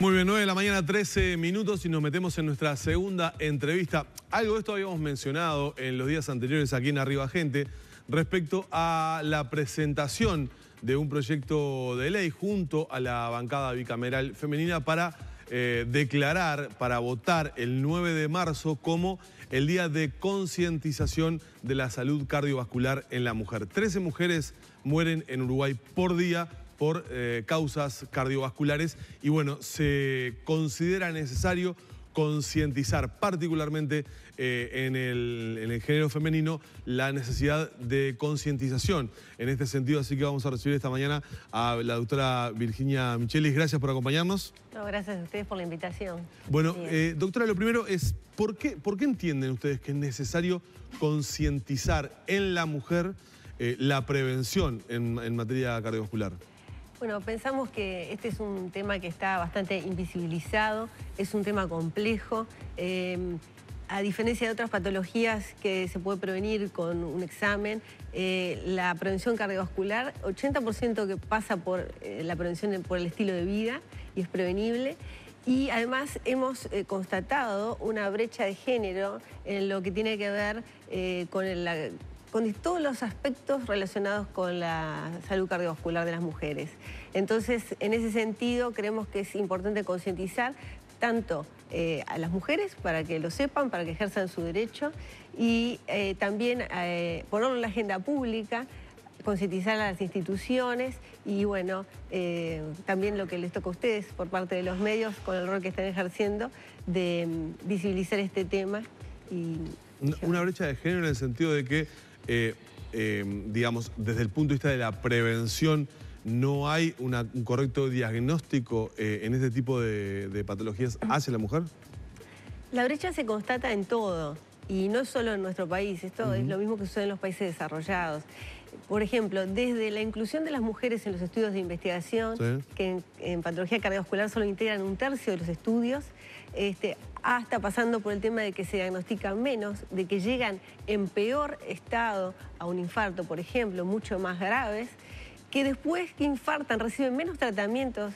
Muy bien, 9 de la mañana, 13 minutos y nos metemos en nuestra segunda entrevista. Algo de esto habíamos mencionado en los días anteriores aquí en Arriba Gente respecto a la presentación de un proyecto de ley junto a la bancada bicameral femenina para declarar, para votar el 9 de marzo como el Día de Concientización de la Salud Cardiovascular en la Mujer. 13 mujeres mueren en Uruguay por día por causas cardiovasculares y bueno, se considera necesario concientizar particularmente en el género femenino la necesidad de concientización en este sentido, así que vamos a recibir esta mañana a la doctora Virginia Michelis. Gracias por acompañarnos. No, gracias a ustedes por la invitación. Bueno, doctora, lo primero es, ¿por qué entienden ustedes que es necesario concientizar en la mujer la prevención en materia cardiovascular? Bueno, pensamos que este es un tema que está bastante invisibilizado, es un tema complejo. A diferencia de otras patologías que se puede prevenir con un examen, la prevención cardiovascular, 80% que pasa por la prevención por el estilo de vida y es prevenible. Y además hemos constatado una brecha de género en lo que tiene que ver con todos los aspectos relacionados con la salud cardiovascular de las mujeres. Entonces, en ese sentido, creemos que es importante concientizar tanto a las mujeres para que lo sepan, para que ejerzan su derecho y también ponerlo en la agenda pública, concientizar a las instituciones y bueno, también lo que les toca a ustedes por parte de los medios con el rol que están ejerciendo de visibilizar este tema. Una brecha de género en el sentido de que digamos, desde el punto de vista de la prevención, ¿no hay un correcto diagnóstico en este tipo de patologías hacia la mujer? La brecha se constata en todo, y no solo en nuestro país, esto es lo mismo que sucede en los países desarrollados. Por ejemplo, desde la inclusión de las mujeres en los estudios de investigación, que en patología cardiovascular solo integran 1/3 de los estudios, hasta pasando por el tema de que se diagnostican menos, de que llegan en peor estado a un infarto, por ejemplo, mucho más graves, que después que infartan reciben menos tratamientos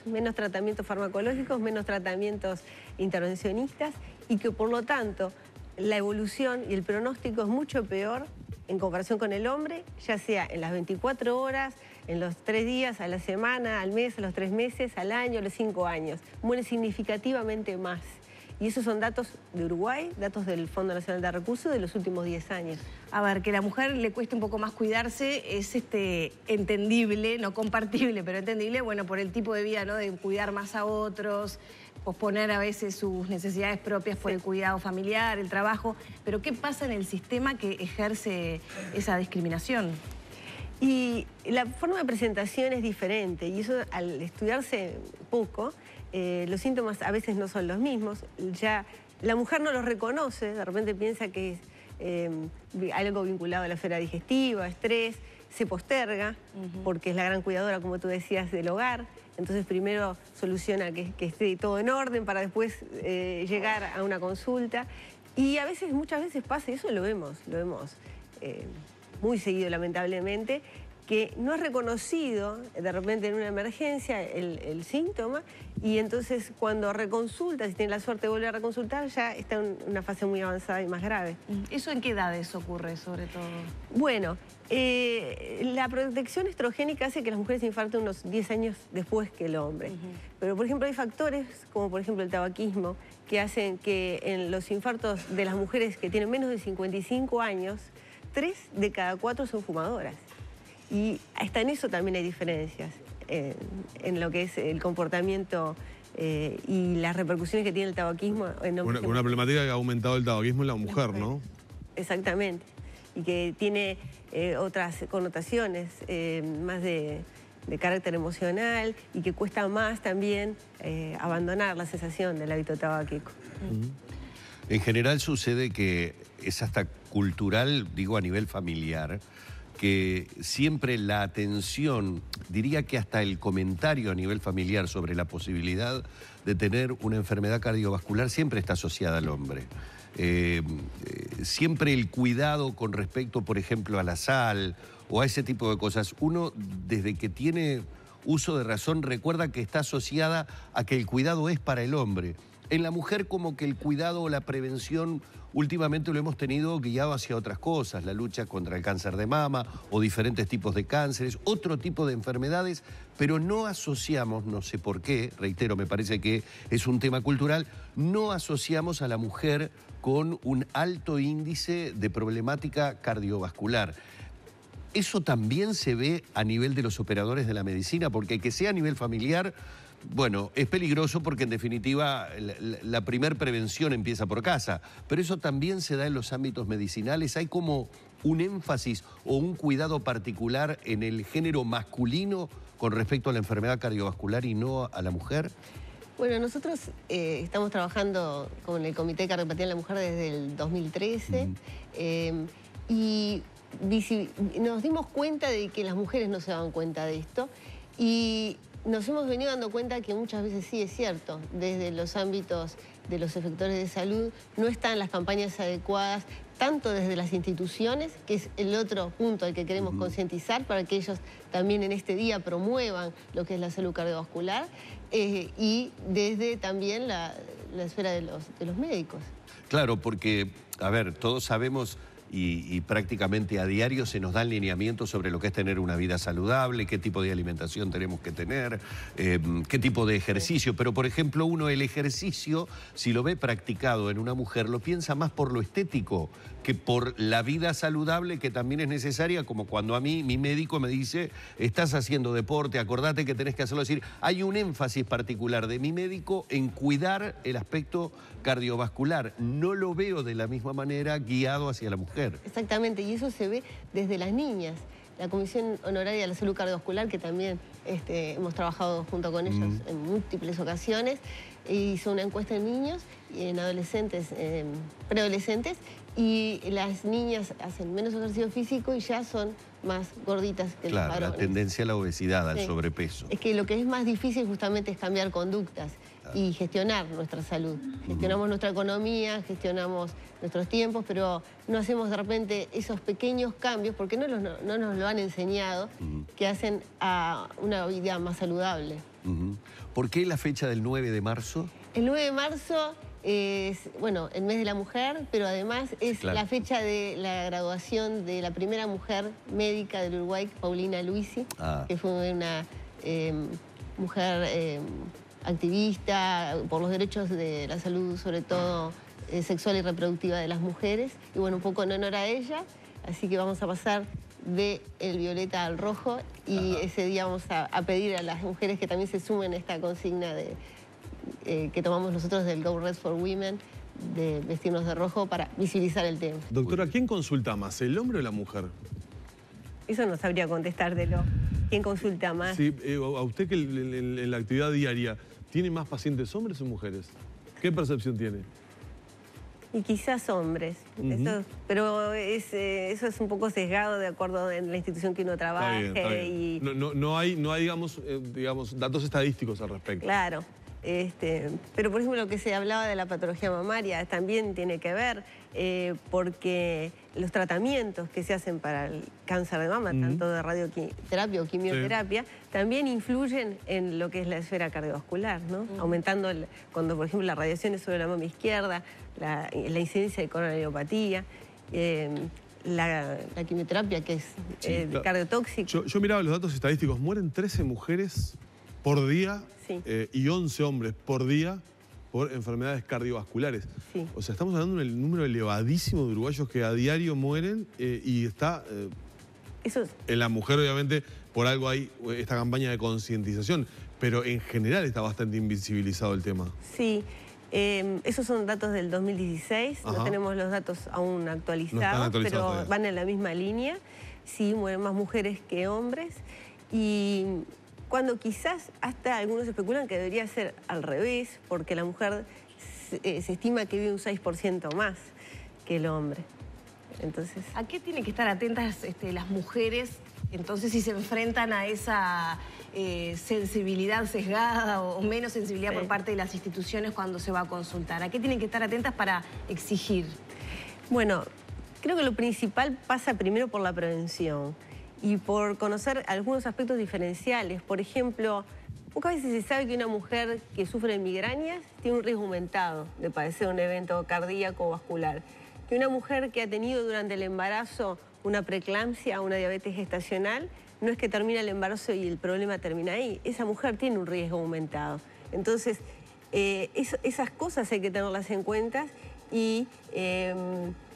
farmacológicos, menos tratamientos intervencionistas y que por lo tanto la evolución y el pronóstico es mucho peor en comparación con el hombre, ya sea en las 24 horas, en los 3 días, a la semana, al mes, a los 3 meses, al año, a los 5 años. Muere significativamente más. Y esos son datos de Uruguay, datos del Fondo Nacional de Recursos de los últimos 10 años. A ver, que a la mujer le cueste un poco más cuidarse es entendible, no compartible, pero entendible, bueno, por el tipo de vida, ¿no? De cuidar más a otros, posponer a veces sus necesidades propias por el cuidado familiar, el trabajo. Pero ¿qué pasa en el sistema que ejerce esa discriminación? Y la forma de presentación es diferente y eso al estudiarse poco, los síntomas a veces no son los mismos. Ya la mujer no los reconoce, de repente piensa que es algo vinculado a la esfera digestiva, estrés, se posterga porque es la gran cuidadora, como tú decías, del hogar. Entonces primero soluciona que esté todo en orden para después llegar a una consulta. Y a veces, muchas veces pasa, y eso lo vemos muy seguido lamentablemente, que no es reconocido de repente en una emergencia el síntoma y entonces cuando reconsulta, si tiene la suerte de volver a reconsultar, ya está en una fase muy avanzada y más grave. ¿Eso en qué edades ocurre sobre todo? Bueno, la protección estrogénica hace que las mujeres se infarten unos 10 años después que el hombre. Pero por ejemplo hay factores como por ejemplo el tabaquismo que hacen que en los infartos de las mujeres que tienen menos de 55 años, 3 de cada 4 son fumadoras. Y hasta en eso también hay diferencias, en lo que es el comportamiento y las repercusiones que tiene el tabaquismo. Una problemática que ha aumentado el tabaquismo en la mujer, ¿no? Exactamente, y que tiene otras connotaciones más de carácter emocional y que cuesta más también abandonar la cesación del hábito tabáquico. En general sucede que es hasta cultural, digo a nivel familiar, que siempre la atención, diría que hasta el comentario a nivel familiar sobre la posibilidad de tener una enfermedad cardiovascular siempre está asociada al hombre. Siempre el cuidado con respecto, por ejemplo, a la sal o a ese tipo de cosas. Uno, desde que tiene uso de razón, recuerda que está asociada a que el cuidado es para el hombre. En la mujer como que el cuidado o la prevención últimamente lo hemos tenido guiado hacia otras cosas, la lucha contra el cáncer de mama o diferentes tipos de cánceres, otro tipo de enfermedades, pero no asociamos, no sé por qué, reitero, me parece que es un tema cultural, no asociamos a la mujer con un alto índice de problemática cardiovascular. Eso también se ve a nivel de los operadores de la medicina, porque que sea a nivel familiar, bueno, es peligroso porque en definitiva la primer prevención empieza por casa, pero eso también se da en los ámbitos medicinales. Hay como un énfasis o un cuidado particular en el género masculino con respecto a la enfermedad cardiovascular y no a la mujer. Bueno, nosotros estamos trabajando con el Comité de Cardiopatía en la Mujer desde el 2013 y nos dimos cuenta de que las mujeres no se daban cuenta de esto y nos hemos venido dando cuenta que muchas veces sí es cierto, desde los ámbitos de los efectores de salud no están las campañas adecuadas, tanto desde las instituciones, que es el otro punto al que queremos concientizar para que ellos también en este día promuevan lo que es la salud cardiovascular, y desde también la esfera de los médicos. Claro, porque, a ver, todos sabemos y prácticamente a diario se nos dan lineamientos sobre lo que es tener una vida saludable, qué tipo de alimentación tenemos que tener, qué tipo de ejercicio. Pero, por ejemplo, uno el ejercicio, si lo ve practicado en una mujer, lo piensa más por lo estético que por la vida saludable que también es necesaria, como cuando a mí mi médico me dice, estás haciendo deporte, acordate que tenés que hacerlo. Es decir, hay un énfasis particular de mi médico en cuidar el aspecto cardiovascular. No lo veo de la misma manera guiado hacia la mujer. Exactamente, y eso se ve desde las niñas. La Comisión Honoraria de la Salud Cardiovascular, que también hemos trabajado junto con ellos en múltiples ocasiones, hizo una encuesta en niños y en adolescentes, preadolescentes, y las niñas hacen menos ejercicio físico y ya son más gorditas que los varones. La tendencia a la obesidad, al sobrepeso. Es que lo que es más difícil justamente es cambiar conductas y gestionar nuestra salud. Gestionamos nuestra economía, gestionamos nuestros tiempos, pero no hacemos de repente esos pequeños cambios, porque no nos lo han enseñado, que hacen a una vida más saludable. ¿Por qué la fecha del 9 de marzo? El 9 de marzo es, bueno, el mes de la mujer, pero además es la fecha de la graduación de la primera mujer médica del Uruguay, Paulina Luisi, que fue una mujer activista por los derechos de la salud, sobre todo sexual y reproductiva de las mujeres. Y bueno, un poco en honor a ella, así que vamos a pasar del violeta al rojo y ese día vamos a pedir a las mujeres que también se sumen a esta consigna que tomamos nosotros del Go Red for Women, de vestirnos de rojo para visibilizar el tema. Doctora, ¿quién consulta más, el hombre o la mujer? Eso no sabría contestártelo. ¿Quién consulta más? Sí, a usted que en la actividad diaria, ¿tiene más pacientes hombres o mujeres? ¿Qué percepción tiene? Y quizás hombres, pero eso es un poco sesgado de acuerdo en la institución que uno trabaje. Está bien. No hay digamos, datos estadísticos al respecto. Claro. Pero por ejemplo lo que se hablaba de la patología mamaria también tiene que ver porque los tratamientos que se hacen para el cáncer de mama, tanto de radioterapia o quimioterapia, también influyen en lo que es la esfera cardiovascular, ¿no? Aumentando, cuando por ejemplo la radiación es sobre la mama izquierda, la incidencia de coronariopatía, la quimioterapia que es cardiotóxica. Yo miraba los datos estadísticos, mueren 13 mujeres por día y 11 hombres por día por enfermedades cardiovasculares. O sea, estamos hablando del número elevadísimo de uruguayos que a diario mueren y está... en la mujer, obviamente, por algo hay esta campaña de concientización, pero en general está bastante invisibilizado el tema. Sí. Esos son datos del 2016, no tenemos los datos aún actualizados, pero van en la misma línea. Sí, mueren más mujeres que hombres y cuando quizás hasta algunos especulan que debería ser al revés, porque la mujer se estima que vive un 6% más que el hombre. Entonces, ¿a qué tienen que estar atentas las mujeres entonces si se enfrentan a esa sensibilidad sesgada o menos sensibilidad por parte de las instituciones cuando se va a consultar? ¿A qué tienen que estar atentas para exigir? Bueno, creo que lo principal pasa primero por la prevención. y por conocer algunos aspectos diferenciales. Por ejemplo, pocas veces se sabe que una mujer que sufre de migrañas tiene un riesgo aumentado de padecer un evento cardíaco o vascular. Que una mujer que ha tenido durante el embarazo una preeclampsia, una diabetes gestacional, no es que termina el embarazo y el problema termina ahí. Esa mujer tiene un riesgo aumentado. Entonces, esas cosas hay que tenerlas en cuenta y,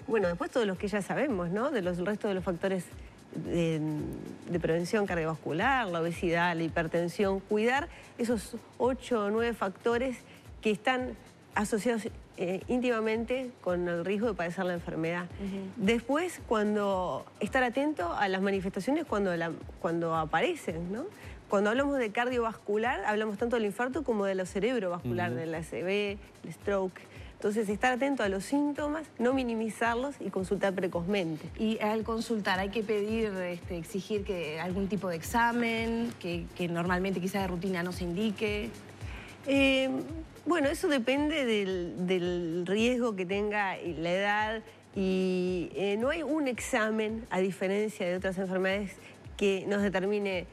bueno, después todos los que ya sabemos, ¿no? El resto de los factores de prevención cardiovascular, la obesidad, la hipertensión, cuidar esos 8 o 9 factores que están asociados íntimamente con el riesgo de padecer la enfermedad. Después, estar atento a las manifestaciones cuando aparecen, ¿no? Cuando hablamos de cardiovascular, hablamos tanto del infarto como de lo cerebrovascular, del ACV, el stroke. Entonces, estar atento a los síntomas, no minimizarlos y consultar precozmente. Y al consultar, ¿hay que pedir, exigir que algún tipo de examen, que normalmente quizás de rutina no se indique? Bueno, eso depende del riesgo que tenga y la edad. Y no hay un examen, a diferencia de otras enfermedades, que nos determine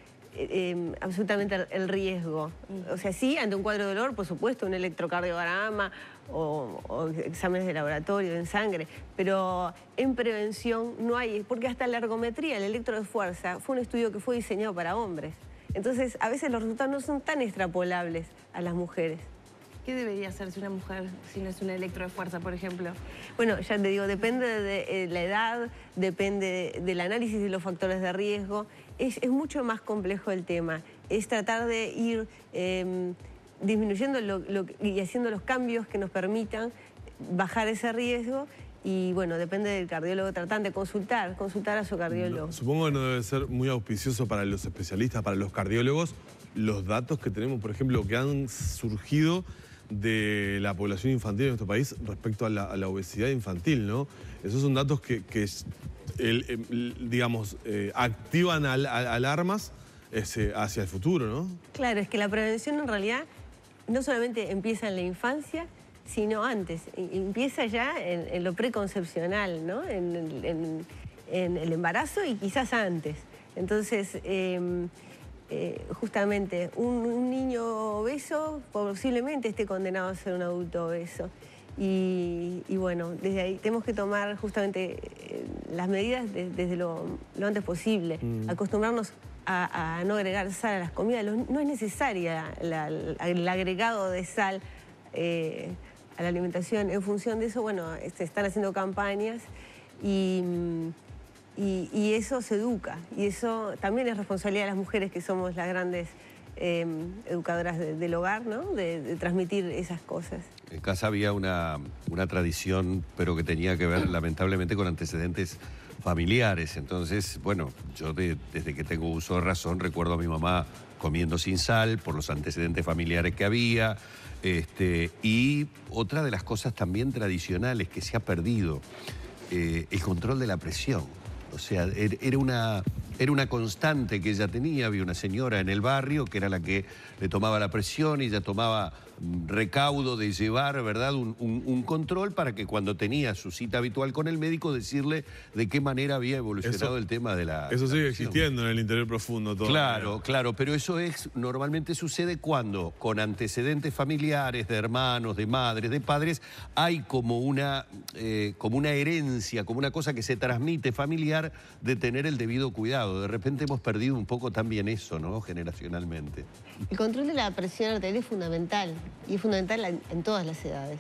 absolutamente el riesgo. O sea, sí, ante un cuadro de dolor, por supuesto, un electrocardiograma o exámenes de laboratorio, en sangre, pero en prevención no hay, porque hasta la ergometría, el electro de fuerza, fue un estudio que fue diseñado para hombres. Entonces, a veces los resultados no son tan extrapolables a las mujeres. ¿Qué debería hacerse una mujer si no es un electro de fuerza, por ejemplo? Bueno, ya te digo, depende de la edad, depende del análisis de los factores de riesgo. Es mucho más complejo el tema. Es tratar de ir disminuyendo y haciendo los cambios que nos permitan bajar ese riesgo. Y bueno, depende del cardiólogo tratante, consultar a su cardiólogo. No, supongo que no debe ser muy auspicioso para los especialistas, para los cardiólogos, los datos que tenemos, por ejemplo, que han surgido de la población infantil en nuestro país respecto a la obesidad infantil, ¿no? Esos son datos que digamos, activan alarmas hacia el futuro, ¿no? Claro, es que la prevención en realidad no solamente empieza en la infancia, sino antes. Empieza ya en lo preconcepcional, ¿no? En el embarazo y quizás antes. Entonces, justamente, un niño obeso posiblemente esté condenado a ser un adulto obeso. Y bueno, desde ahí tenemos que tomar justamente las medidas desde lo antes posible. Acostumbrarnos a no agregar sal a las comidas. No es necesaria el agregado de sal a la alimentación. En función de eso, bueno, se están haciendo campañas y eso se educa. Y eso también es responsabilidad de las mujeres, que somos las grandes educadoras del hogar, ¿no? De transmitir esas cosas. En casa había una tradición, pero que tenía que ver lamentablemente con antecedentes familiares. Entonces, bueno, yo desde que tengo uso de razón recuerdo a mi mamá comiendo sin sal por los antecedentes familiares que había. Y otra de las cosas también tradicionales que se ha perdido, el control de la presión. O sea, era una constante que ella tenía. Había una señora en el barrio que era la que le tomaba la presión y ella tomaba recaudo de llevar, ¿verdad?, un control para que cuando tenía su cita habitual con el médico decirle de qué manera había evolucionado el tema de la... Eso sigue existiendo en el interior profundo todo. Claro, claro, pero eso normalmente sucede cuando con antecedentes familiares, de hermanos, de madres, de padres, hay como una herencia, como una cosa que se transmite familiar de tener el debido cuidado. De repente hemos perdido un poco también eso, ¿no?, generacionalmente. El control de la presión arterial es fundamental, y es fundamental en todas las edades.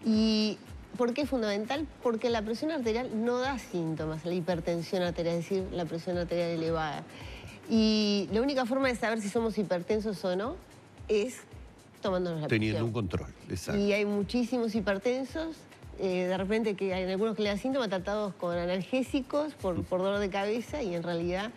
¿Y por qué es fundamental? Porque la presión arterial no da síntomas, la hipertensión arterial, es decir, la presión arterial elevada. Y la única forma de saber si somos hipertensos o no es tomándonos la presión. Teniendo un control, exacto. Y hay muchísimos hipertensos, de repente que hay algunos que le dan síntomas tratados con analgésicos por dolor de cabeza, y en realidad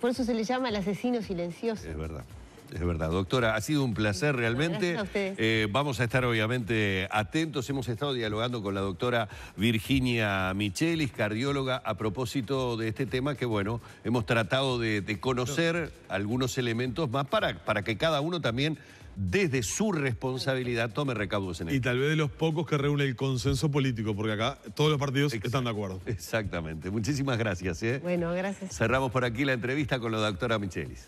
por eso se le llama el asesino silencioso. Es verdad. Es verdad, doctora, ha sido un placer realmente. Gracias a ustedes. Vamos a estar obviamente atentos. Hemos estado dialogando con la doctora Virginia Michelis, cardióloga, a propósito de este tema que, bueno, hemos tratado de conocer algunos elementos más para que cada uno también desde su responsabilidad tome recaudos en Y esto. tal vez de los pocos que reúne el consenso político, porque acá todos los partidos están de acuerdo. Exactamente. Muchísimas gracias. Bueno, gracias. Cerramos por aquí la entrevista con la doctora Michelis.